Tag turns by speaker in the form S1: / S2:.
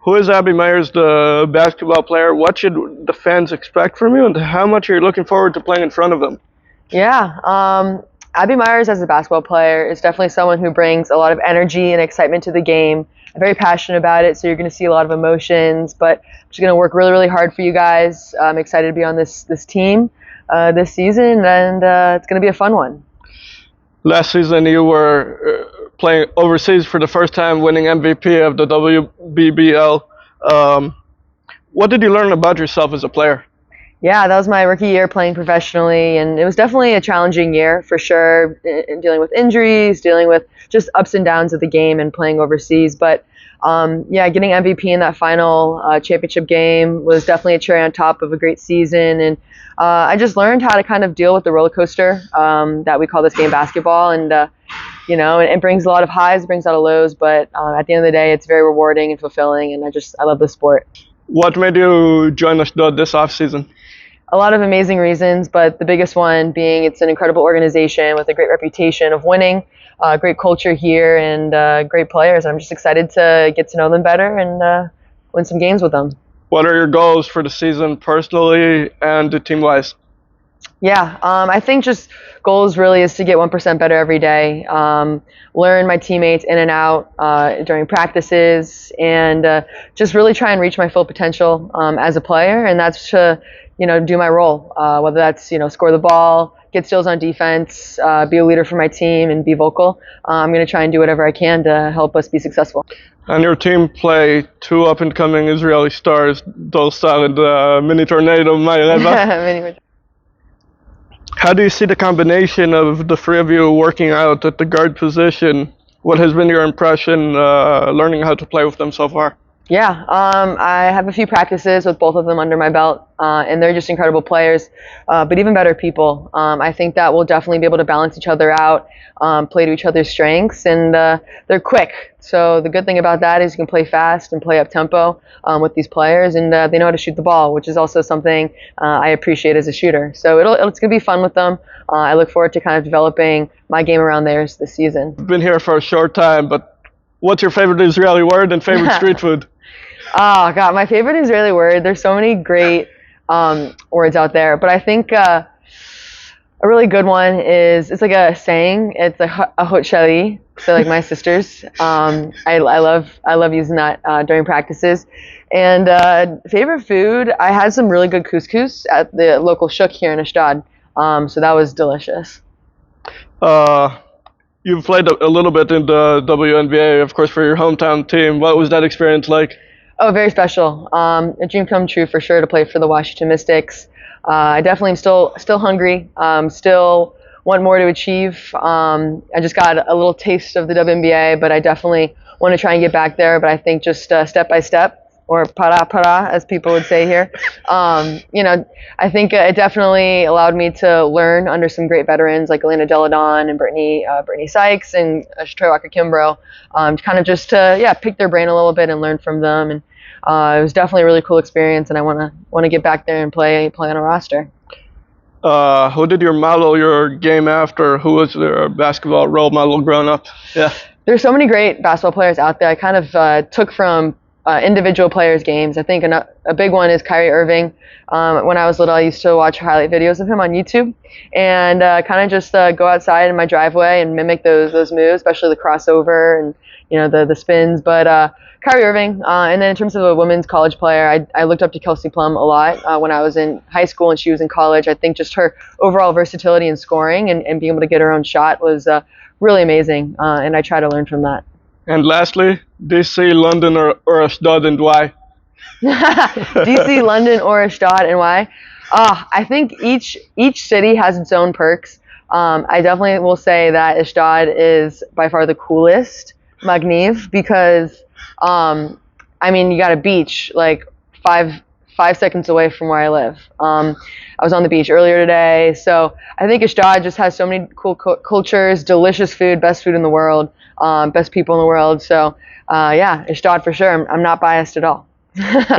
S1: Who is Abby Meyers, the basketball player? What should the fans expect from you, and how much are you looking forward to playing in front of them?
S2: Yeah, Abby Meyers as a basketball player is definitely someone who brings a lot of energy and excitement to the game. I'm very passionate about it, so you're going to see a lot of emotions, but I'm just going to work really, really hard for you guys. I'm excited to be on this team this season, and it's going to be a fun one.
S1: Last season, you were playing overseas for the first time, winning MVP of the WBBL. What did you learn about yourself as a player?
S2: Yeah, that was my rookie year playing professionally, and it was definitely a challenging year for sure, in dealing with injuries, dealing with just ups and downs of the game and playing overseas. But yeah, getting MVP in that final championship game was definitely a cherry on top of a great season, and I just learned how to kind of deal with the roller coaster that we call this game basketball, and it brings a lot of highs, it brings a lot of lows, but at the end of the day, it's very rewarding and fulfilling, and I love the sport.
S1: What made you join Ashdod this offseason?
S2: A lot of amazing reasons, but the biggest one being it's an incredible organization with a great reputation of winning, great culture here, and great players. I'm just excited to get to know them better and win some games with them.
S1: What are your goals for the season personally and team-wise?
S2: Yeah, I think just goals really is to get 1% better every day, learn my teammates in and out during practices, and just really try and reach my full potential as a player, and that's to do my role, whether that's score the ball, get steals on defense, be a leader for my team, and be vocal. I'm going to try and do whatever I can to help us be successful.
S1: On your team play two up-and-coming Israeli stars, Dolsar and Mini Tornado Meyereva. How do you see the combination of the three of you working out at the guard position? What has been your impression learning how to play with them so far?
S2: Yeah, I have a few practices with both of them under my belt, and they're just incredible players, but even better people. I think that we'll definitely be able to balance each other out, play to each other's strengths, and they're quick. So the good thing about that is you can play fast and play up tempo with these players, and they know how to shoot the ball, which is also something I appreciate as a shooter. So it's going to be fun with them. I look forward to kind of developing my game around theirs this season.
S1: I've been here for a short time, but what's your favorite Israeli word and favorite street food?
S2: Oh, God, my favorite Israeli word. There's so many great words out there, but I think a really good one is, it's like a saying. It's a hot shali, so like my sisters. I love using that during practices. And favorite food, I had some really good couscous at the local shuk here in Ashdod, so that was delicious.
S1: You've played a little bit in the WNBA, of course, for your hometown team. What was that experience like?
S2: Oh, very special. A dream come true for sure to play for the Washington Mystics. I definitely am still hungry, still want more to achieve. I just got a little taste of the WNBA, but I definitely want to try and get back there. But I think just step by step, or para, as people would say here. I think it definitely allowed me to learn under some great veterans like Elena Deladon and Brittany Sykes and Troy Walker-Kimbrough, kind of just to pick their brain a little bit and learn from them. And it was definitely a really cool experience, and I want to get back there and play on a roster.
S1: Who did you model your game after? Who was your basketball role model growing up? Yeah.
S2: There's so many great basketball players out there. I kind of took from individual players' games. I think a big one is Kyrie Irving. When I was little, I used to watch highlight videos of him on YouTube, and kind of just go outside in my driveway and mimic those moves, especially the crossover and the spins. But Kyrie Irving, and then in terms of a women's college player, I looked up to Kelsey Plum a lot when I was in high school and she was in college. I think just her overall versatility in scoring and being able to get her own shot was really amazing, and I try to learn from that.
S1: And lastly, DC, London, or Ashdod, and why?
S2: DC, London, or Ashdod, and why? I think each city has its own perks. I definitely will say that Ashdod is by far the coolest, Magniv, because you got a beach like five seconds away from where I live. I was on the beach earlier today, so I think Ashdod just has so many cool cultures, delicious food, best food in the world, best people in the world. So yeah, Ashdod for sure. I'm not biased at all.